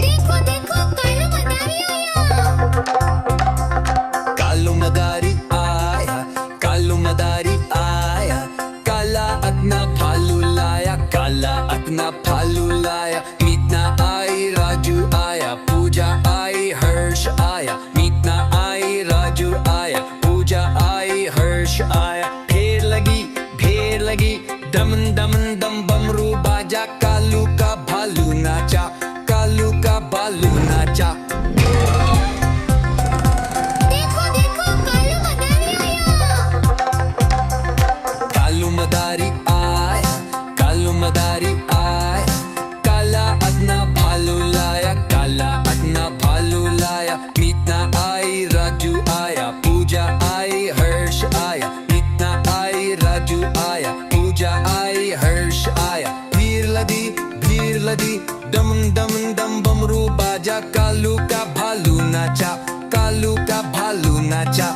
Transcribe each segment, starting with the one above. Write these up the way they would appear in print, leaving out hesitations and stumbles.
देखो देखो कालू मदारी आया। कालू मदारी आया, कालू मदारी आया, काला अपना भालू लाया, काला अपना भालू लाया। मीतना आई, राजू आया, पूजा आई, हर्ष आया। मीतना आई, राजू आया, पूजा आई, हर्ष आया। भेड़ लगी, दम दम दम बमरू बाजा। कालू का भालू नाचा, कालू का भालू नाचा। देखो देखो कालू मदारी आया। कालू मदारी आया, कालू मदारी आया, काला अपना भालू लाया, काला अपना भालू लाया। मीतना आई, राजू आया, पूजा आई, हर्ष आया। मीतना आई, राजू आया, पूजा आई, हर्ष आया। भीड़ लदी, दम दम दम बमरू बाजा। कालू का भालू नाचा, कालू का भालू नाचा।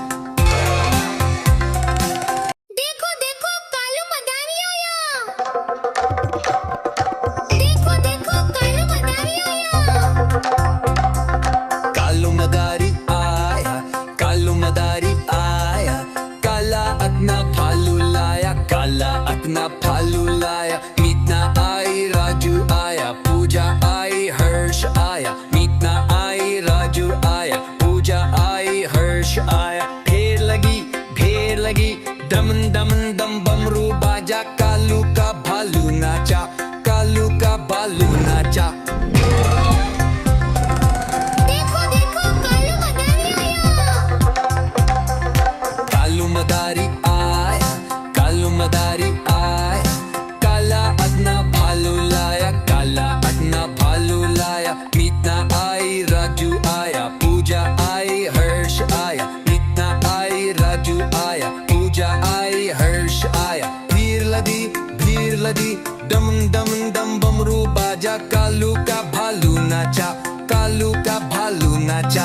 देखो देखो कालू मदारी आया। देखो देखो कालू मदारी आया। कालू मदारी आया, कालू मदारी आया, काला अपना भालू लाया, काला अपना भालू लाया। मीतना आई, राजू आया, पूजा आई, हर्ष आया। मीतना आई, राजू आया, पूजा आई, हर्ष आया। भेड़ लगी, दम दम दम बमरू बाजा। कालू का भालू नाचा, कालू का भालू नाचा। देखो देखो कालू मदारी आया। कालू मदारी आया, कालू मदारी आया, काला अपना भालू लाया, काला अपना भालू लाया। मीतना आई, राजू आया, पूजा आई, हर्ष आया। मीतना आई, राजू आया, पूजा आई, हर्ष आया। भीड़ लदी, दम दम दम बमरू बाजा। कालू का भालू नाचा, कालू का भालू नाचा।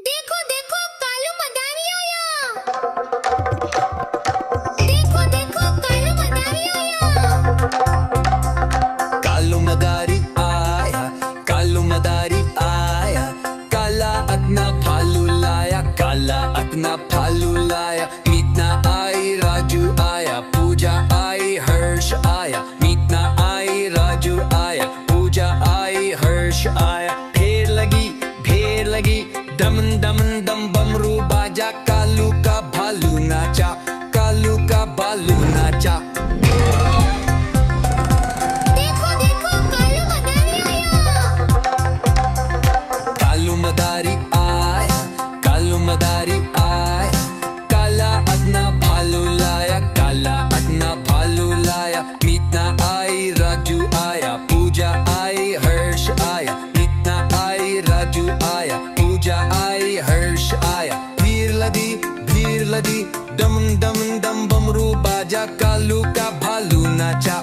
देखो देखो कालू मदारी आया। देखो देखो कालू मदारी आया। कालू मदारी आया, कालू मदारी आया, काला अपना भालू लाया, काला अपना भालू लाया। मीतना आई, राजू आया, पूजा आई, हर्ष आया। मीतना आई, राजू आया, पूजा आई, हर्ष आया। भेड़ लगी, दम दम दम बमरू बाजा। कालू का भालू नाचा, कालू का भालू नाचा। देखो देखो कालू मदारी आया। कालू मदारी आया, कालू मदारी आया, काला अपना भालू लाया, काला अपना भालू लाया। मीतना आई, राजू आया, पूजा आई, हर्ष आया। मीतना आई, राजू आया, पूजा आई, हर्ष आया। भीड़ लदी, दम दम दम बमरू बाजा। कालू का भालू नाचा,